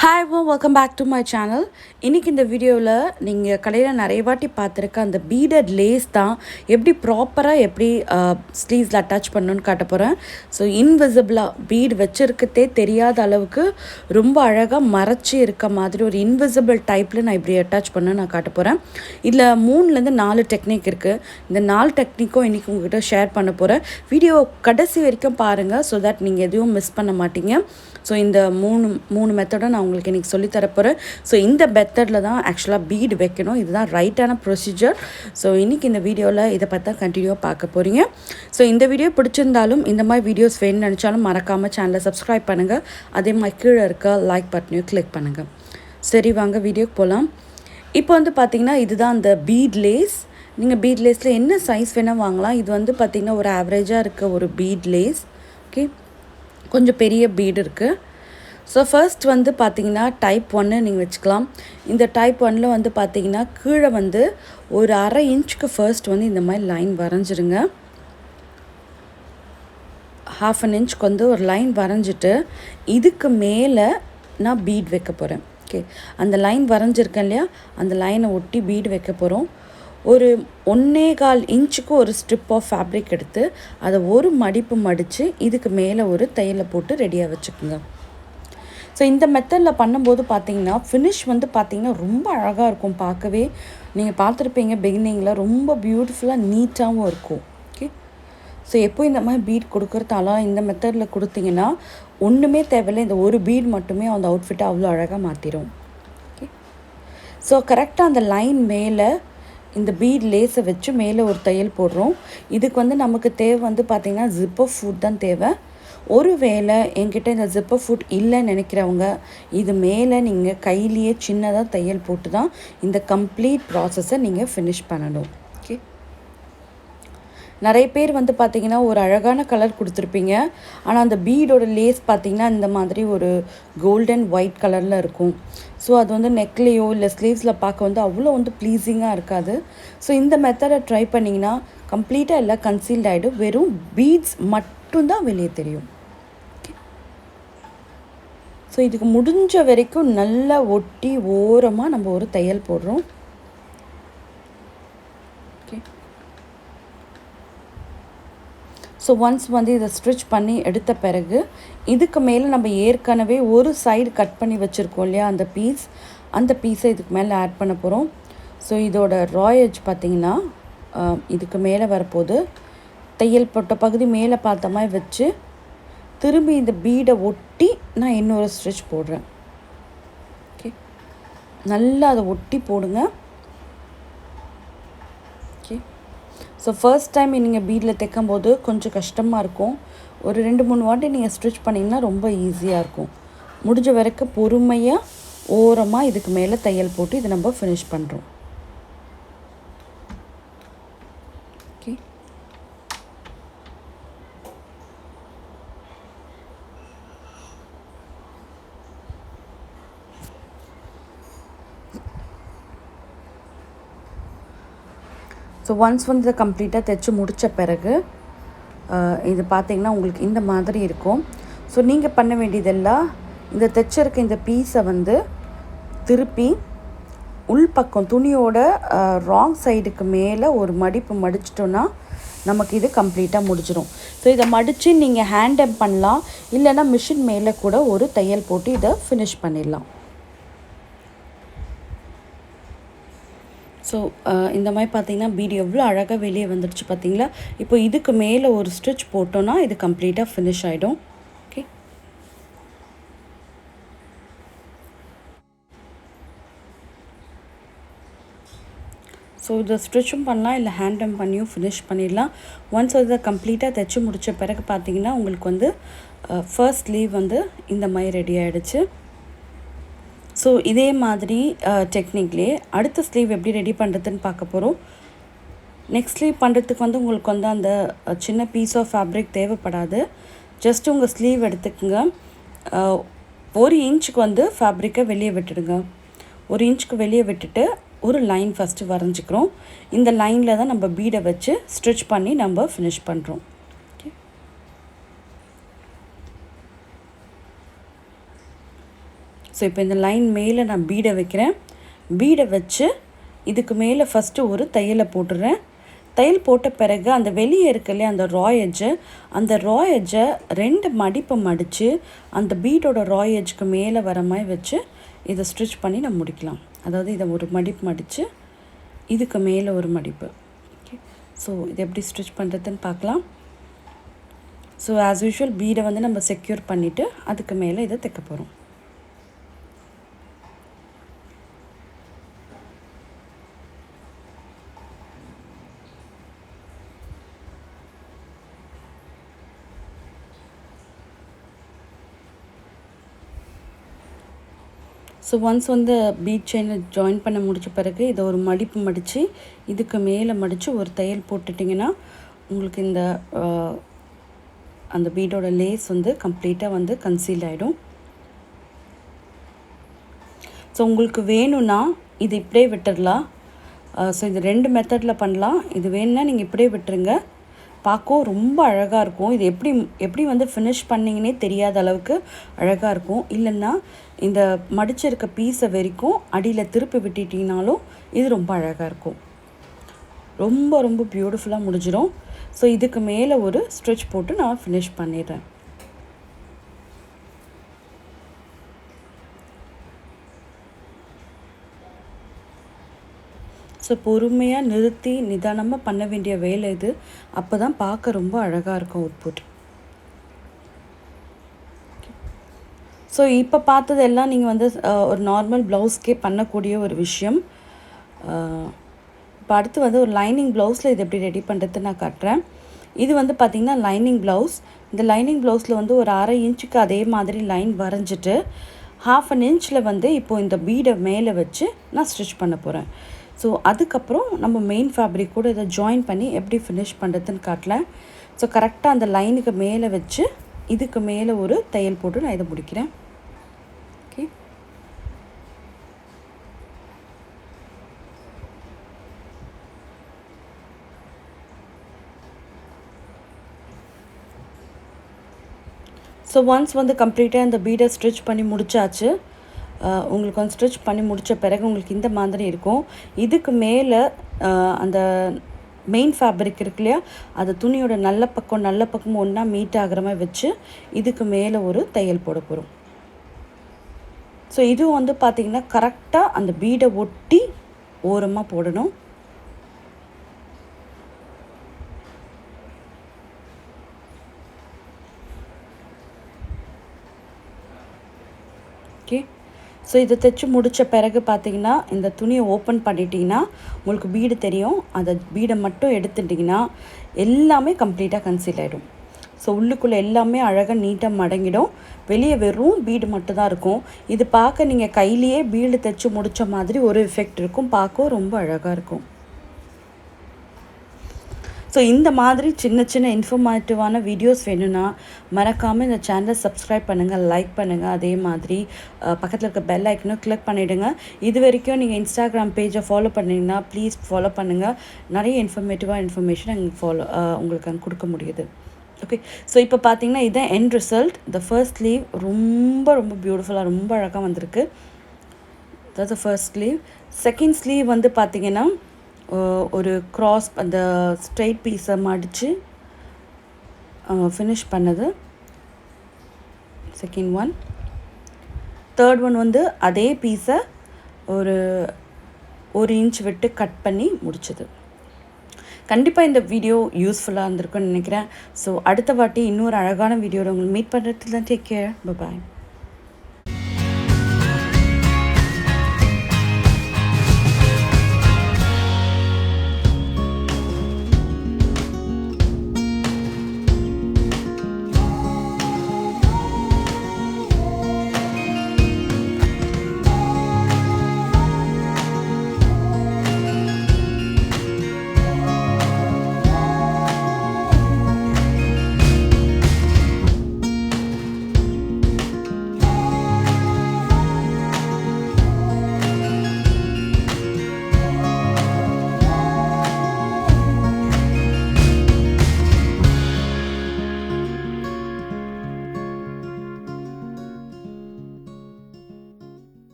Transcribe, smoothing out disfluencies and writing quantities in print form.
Hi everyone, welcome back to my channel. இன்னைக்கு இந்த வீடியோவில் நீங்கள் கடையில் நிறைய வாட்டி பார்த்துருக்க அந்த பீடட் லேஸ் தான் எப்படி ப்ராப்பராக எப்படி ஸ்லீவ்ஸில் அட்டாச் பண்ணணுன்னு காட்ட போகிறேன். ஸோ இன்விசிபிளாக பீட் வச்சுருக்கதே தெரியாத அளவுக்கு ரொம்ப அழகாக மறைச்சி இருக்க மாதிரி ஒரு இன்விசிபிள் டைப்பில் நான் இப்படி அட்டாச் பண்ண நான் காட்ட போகிறேன். இதில் 3-4 டெக்னிக் இருக்குது. இந்த 4 டெக்னிக்கும் இன்றைக்கி உங்கள்கிட்ட ஷேர் பண்ண போகிறேன். வீடியோ கடைசி வரைக்கும் பாருங்கள், ஸோ தட் நீங்கள் எதுவும் மிஸ் பண்ண மாட்டீங்க. ஸோ இந்த மூணு மெத்தடை நான் உங்களுக்கு இன்றைக்கி சொல்லித்தரப்போகிறேன். ஸோ இந்த மெத்தடில் தான் ஆக்சுவலாக பீட் வைக்கணும். இதுதான் ரைட்டான ப்ரொசீஜர். ஸோ இன்றைக்கி இந்த வீடியோவில் இதை பற்றி தான் கண்டினியூவாக பார்க்க போகிறீங்க. ஸோ இந்த வீடியோ பிடிச்சிருந்தாலும் இந்த மாதிரி வீடியோஸ் வேணும்னு நினச்சாலும் மறக்காமல் சேனலை சப்ஸ்கிரைப் பண்ணுங்கள். அதே மாதிரி கீழே இருக்க லைக் பட்டனையும் கிளிக் பண்ணுங்கள். சரி, வாங்க வீடியோக்கு போகலாம். இப்போ பார்த்திங்கன்னா இதுதான் அந்த பீட் லேஸ். நீங்கள் பீட் லேஸில் என்ன சைஸ் வேணால் வாங்கலாம். இது பார்த்திங்கன்னா ஒரு ஆவரேஜாக இருக்க ஒரு பீட் லேஸ். ஓகே, கொஞ்சம் பெரிய பீடு இருக்குது. ஸோ ஃபர்ஸ்ட் பார்த்திங்கன்னா டைப் 1 நீங்கள் வச்சுக்கலாம். இந்த டைப் 1ல் பார்த்திங்கன்னா கீழே ஒரு 1/2 இன்ச்சுக்கு ஃபர்ஸ்ட் இந்த மாதிரி லைன் வரைஞ்சிருங்க. 1/2 இன்ச்சுக்கு ஒரு லைன் வரைஞ்சிட்டு இதுக்கு மேலே நான் பீட் வைக்க போகிறேன். ஓகே, அந்த லைன் வரைஞ்சிருக்கேன் இல்லையா, அந்த லைனை ஒட்டி பீடு வைக்க போகிறோம். ஒரு 1.25 இன்ச்சுக்கு ஒரு ஸ்ட்ரிப் ஆஃப் ஃபேப்ரிக் எடுத்து அதை ஒரு மடிப்பு மடித்து இதுக்கு மேலே ஒரு தையலை போட்டு ரெடியாக வச்சுக்கோங்க. ஸோ இந்த மெத்தடில் பண்ணும்போது பார்த்திங்கன்னா ஃபினிஷ் பார்த்திங்கன்னா ரொம்ப அழகாக இருக்கும். பார்க்கவே நீங்கள் பார்த்துருப்பீங்க, பிகினிங்கில் ரொம்ப பியூட்டிஃபுல்லாக நீட்டாகவும் இருக்கும். ஓகே, ஸோ எப்போ இந்த மாதிரி பீட் கொடுக்குறதால இந்த மெத்தடில் கொடுத்தீங்கன்னா ஒன்றுமே தேவையில்லை, இந்த ஒரு பீட் மட்டுமே அந்த அவுட்ஃபிட்டை அவ்வளோ அழகாக மாற்றிடும். ஓகே, ஸோ கரெக்டாக அந்த லைன் மேலே இந்த பீட் லேஸை வச்சு மேலே ஒரு தையல் போடுறோம். இதுக்கு நமக்கு தேவை பார்த்திங்கன்னா ஜிப்பர் ஃபுட் தான் தேவை. ஒரு வேளை என்கிட்ட இந்த ஜிப்பர் ஃபுட் இல்லைன்னு நினைக்கிறவங்க இது மேலே நீங்கள் கையிலேயே சின்னதாக தையல் போட்டு தான் இந்த கம்ப்ளீட் ப்ராசஸை நீங்கள் ஃபினிஷ் பண்ணணும். ஓகே, நிறைய பேர் பார்த்திங்கன்னா ஒரு அழகான கலர் கொடுத்துருப்பீங்க, ஆனால் அந்த பீடோட லேஸ் பார்த்திங்கன்னா இந்த மாதிரி ஒரு கோல்டன் ஒயிட் கலரில் இருக்கும். ஸோ அது நெக்லேயோ இல்லை ஸ்லீவ்ஸில் பார்க்க அவ்வளோ ப்ளீஸிங்காக இருக்காது. ஸோ இந்த மெத்தடை ட்ரை பண்ணிங்கன்னா கம்ப்ளீட்டாக எல்லாம் கன்சீல்ட் ஆகிடும், வெறும் பீட்ஸ் மட்டும்தான் வெளியே தெரியும். ஸோ இதுக்கு முடிஞ்ச வரைக்கும் நல்லா ஒட்டி ஓரமாக நம்ம ஒரு தையல் போடுறோம். ஓகே, ஸோ ஒன்ஸ் இதை ஸ்டிச் பண்ணி எடுத்த பிறகு இதுக்கு மேலே நம்ம ஏற்கனவே ஒரு சைடு கட் பண்ணி வச்சுருக்கோம் இல்லையா, அந்த பீஸை இதுக்கு மேலே ஆட் பண்ண போகிறோம். ஸோ இதோட ராயேஜ் பார்த்திங்கன்னா இதுக்கு மேலே வரப்போது தையல் போட்ட பகுதி மேலே பார்த்த மாதிரி வச்சு திரும்பி இந்த பீடை ஒட்டி நான் இன்னொரு ஸ்டிச் போடுறேன். ஓகே, நல்லா அதை ஒட்டி போடுங்க. ஓகே, ஸோ ஃபர்ஸ்ட் டைம் நீங்கள் பீடில் தைக்கும் போது கொஞ்சம் கஷ்டமாக இருக்கும். ஒரு 2-3 வாட்டி நீங்கள் ஸ்டிச் பண்ணிங்கன்னா ரொம்ப ஈஸியாக இருக்கும். முடிஞ்ச வரைக்கும் பொறுமையாக ஓரமாக இதுக்கு மேலே தையல் போட்டு இதை நம்ம ஃபினிஷ் பண்ணுறோம். ஓகே, ஸோ ஒன்ஸ் இதை கம்ப்ளீட்டாக தைச்சி முடித்த பிறகு இது பார்த்திங்கன்னா உங்களுக்கு இந்த மாதிரி இருக்கும். ஸோ நீங்கள் பண்ண வேண்டியதெல்லாம் இந்த தைச்சிருக்க இந்த பீஸை திருப்பி உள்பக்கம் துணியோட ராங் சைடுக்கு மேலே ஒரு மடிப்பு மடிச்சிட்டோன்னா நமக்கு இது கம்ப்ளீட்டாக முடிச்சிடும். ஸோ இதை மடித்து நீங்கள் ஹேண்ட் எம் பண்ணலாம், இல்லைன்னா மிஷின் மேலே கூட ஒரு தையல் போட்டு இதை ஃபினிஷ் பண்ணிடலாம். ஸோ இந்த மாதிரி பார்த்திங்கன்னா பீட் எவ்வளோ அழகாக வெளியே வந்துடுச்சு பார்த்திங்களா. இப்போ இதுக்கு மேலே ஒரு ஸ்டிச் போட்டோன்னா இது கம்ப்ளீட்டாக ஃபினிஷ் ஆகிடும். ஓகே, ஸோ இதை ஸ்டிச்சும் பண்ணலாம், இல்லை ஹேண்டம் பண்ணியும் ஃபினிஷ் பண்ணிடலாம். ஒன்ஸ் இதை கம்ப்ளீட்டாக தைச்சி முடித்த பிறகு பார்த்திங்கன்னா உங்களுக்கு ஃபர்ஸ்ட் ஸ்லீவ் இந்த மாதிரி ரெடி ஆகிடுச்சு. ஸோ இதே மாதிரி டெக்னிக்லேயே அடுத்த ஸ்லீவ் எப்படி ரெடி பண்ணுறதுன்னு பார்க்க போகிறோம். நெக்ஸ்ட் ஸ்லீவ் பண்ணுறதுக்கு உங்களுக்கு அந்த சின்ன பீஸ் ஆஃப் ஃபேப்ரிக் தேவைப்படாது. ஜஸ்ட் உங்கள் ஸ்லீவ் எடுத்துக்கோங்க. 1 இன்ச்சுக்கு ஃபேப்ரிக்கை வெளியே விட்டுடுங்க. 1 இன்ச்சுக்கு வெளியே விட்டுட்டு ஒரு லைன் ஃபஸ்ட்டு வரைஞ்சிக்கிறோம். இந்த லைனில் தான் நம்ம பீடை வச்சு ஸ்டிச் பண்ணி நம்ம ஃபினிஷ் பண்ணுறோம். ஸோ இப்போ இந்த லைன் மேலே நான் பீடை வைக்கிறேன். பீடை வச்சு இதுக்கு மேலே ஃபஸ்ட்டு ஒரு தையலை போட்டுடுறேன். தையல் போட்ட பிறகு அந்த வெளியே இருக்கு இல்லையா அந்த ராய் எட்ஜு, அந்த ராய் எட்ஜை 2 மடிப்பை மடித்து அந்த பீடோட ராய் எட்ஜுக்கு மேலே வர மாதிரி வச்சு இதை ஸ்டிச் பண்ணி நம்ம முடிக்கலாம். அதாவது இதை ஒரு மடிப்பு மடித்து இதுக்கு மேலே ஒரு மடிப்பு. ஓகே, ஸோ இது எப்படி ஸ்டிச் பண்ணுறதுன்னு பார்க்கலாம். ஸோ ஆஸ் யூஷுவல் பீடை வந்து நம்ம செக்யூர் பண்ணிவிட்டு அதுக்கு மேலே இதை தைக்க போகிறோம். ஸோ ஒன்ஸ் வந்து பீட் செயினை ஜாயின் பண்ண முடித்த பிறகு இதை ஒரு மடிப்பு மடித்து இதுக்கு மேலே மடித்து ஒரு தையல் போட்டுட்டிங்கன்னா உங்களுக்கு இந்த அந்த பீடோட லேஸ் வந்து கம்ப்ளீட்டாக வந்து கன்சீல் ஆகிடும். ஸோ உங்களுக்கு வேணும்னா இது இப்படியே விட்டுடலாம். ஸோ இது 2 மெத்தடில் பண்ணலாம். இது வேணும்னா நீங்கள் இப்படியே விட்டுருங்க, பார்க்கவும் ரொம்ப அழகாக இருக்கும். இது எப்படி வந்து ஃபினிஷ் பண்ணிங்கன்னே தெரியாத அளவுக்கு அழகாக இருக்கும். இல்லைன்னா இந்த மடிச்சிருக்க பீஸை வரைக்கும் அடியில் திருப்பி விட்டுட்டிங்கனாலும் இது ரொம்ப அழகாக இருக்கும். ரொம்ப ரொம்ப பியூட்டிஃபுல்லாக முடிஞ்சிடும். ஸோ இதுக்கு மேலே ஒரு ஸ்ட்ரிச் போட்டு நான் ஃபினிஷ் பண்ணிடுறேன். ஸோ பொறுமையாக நிறுத்தி நிதானமாக பண்ண வேண்டிய வேலை இது. அப்போ தான் பார்க்க ரொம்ப அழகாக இருக்கும் அவுட்புட். ஸோ இப்போ பார்த்ததெல்லாம் நீங்கள் வந்து ஒரு நார்மல் ப்ளவுஸ்க்கே பண்ணக்கூடிய ஒரு விஷயம். இப்போ அடுத்து வந்து ஒரு லைனிங் ப்ளவுஸில் இது எப்படி ரெடி பண்ணுறது நான் காட்டுறேன். இது வந்து பார்த்திங்கன்னா லைனிங் ப்ளவுஸ். இந்த லைனிங் ப்ளவுஸில் வந்து ஒரு 1/2 இன்ச்சுக்கு அதே மாதிரி லைன் வரைஞ்சிட்டு 1/2 இன்ச்சில் வந்து இப்போது இந்த பீடை மேலே வச்சு நான் ஸ்டிச் பண்ண போகிறேன். ஸோ அதுக்கப்புறம் நம்ம மெயின் ஃபேப்ரிக் கூட இதை ஜாயின் பண்ணி எப்படி ஃபினிஷ் பண்ணுறதுன்னு காட்டல. ஸோ கரெக்டாக அந்த லைனுக்கு மேலே வச்சு இதுக்கு மேலே ஒரு தையல் போட்டு நான் இதை முடிக்கிறேன். ஓகே, ஸோ ஒன்ஸ் வந்து கம்ப்ளீட்டாக இந்த பீடை ஸ்டிச் பண்ணி முடிச்சாச்சு. உங்களுக்கு வந்து ஸ்டிச் பண்ணி முடித்த பிறகு உங்களுக்கு இந்த மாதிரி இருக்கும். இதுக்கு மேலே அந்த மெயின் ஃபேப்ரிக் இருக்கு இல்லையா, அது துணியோட நல்ல பக்கம் ஒன்றா மீட் ஆகிற மாதிரி வச்சு இதுக்கு மேலே ஒரு தையல் போட போகிறோம். ஸோ இதுவும் வந்து பார்த்திங்கன்னா கரெக்டாக அந்த பீடை ஒட்டி ஓரமாக போடணும். ஓகே, ஸோ இதை தைச்சி முடித்த பிறகு பார்த்திங்கன்னா இந்த துணியை ஓப்பன் பண்ணிட்டிங்கன்னா உங்களுக்கு பீடு தெரியும். அதை பீடை மட்டும் எடுத்துட்டிங்கன்னா எல்லாமே கம்ப்ளீட்டாக கன்சீல் ஆகிடும். ஸோ உள்ளுக்குள்ளே எல்லாமே அழகாக நீட்டாக மடங்கிடும். வெளியே வெறும் பீடு மட்டும்தான் இருக்கும். இது பார்க்க நீங்கள் கையிலேயே பீடு தைச்சி முடித்த மாதிரி ஒரு எஃபெக்ட் இருக்கும். பார்க்கவும் ரொம்ப அழகாக இருக்கும். ஸோ இந்த மாதிரி சின்ன சின்ன இன்ஃபர்மேட்டிவான வீடியோஸ் வேணும்னா மறக்காமல் இந்த சேனலை சப்ஸ்கிரைப் பண்ணுங்கள், லைக் பண்ணுங்கள். அதே மாதிரி பக்கத்தில் இருக்க பெல் ஐக்கனும் கிளிக் பண்ணிவிடுங்க. இது வரைக்கும் நீங்கள் இன்ஸ்டாகிராம் பேஜை ஃபாலோ பண்ணிங்கன்னா ப்ளீஸ் ஃபாலோ பண்ணுங்கள். நிறைய இன்ஃபர்மேஷன் உங்களுக்கு அங்கே கொடுக்க முடியுது. ஓகே, ஸோ இப்போ பார்த்தீங்கன்னா இதுதான் end result. The first sleeve ரொம்ப ரொம்ப பியூட்டிஃபுல்லாக ரொம்ப அழகாக வந்திருக்கு. அதாவது ஃபர்ஸ்ட் ஸ்லீவ். செகண்ட் ஸ்லீவ் வந்து பார்த்திங்கன்னா ஒரு க்ராஸ் அந்த ஸ்ட்ரெயிட் பீஸை மடித்து ஃபினிஷ் பண்ணது செகண்ட் ஒன். தேர்ட் ஒன் வந்து அதே பீஸை ஒரு இன்ச் விட்டு கட் பண்ணி முடிச்சது. கண்டிப்பாக இந்த வீடியோ யூஸ்ஃபுல்லாக இருந்திருக்குன்னு நினைக்கிறேன். ஸோ அடுத்த வாட்டி இன்னொரு அழகான வீடியோவில் உங்களுக்கு மீட் பண்ணுறதுக்கு தான். Take care, bye bye.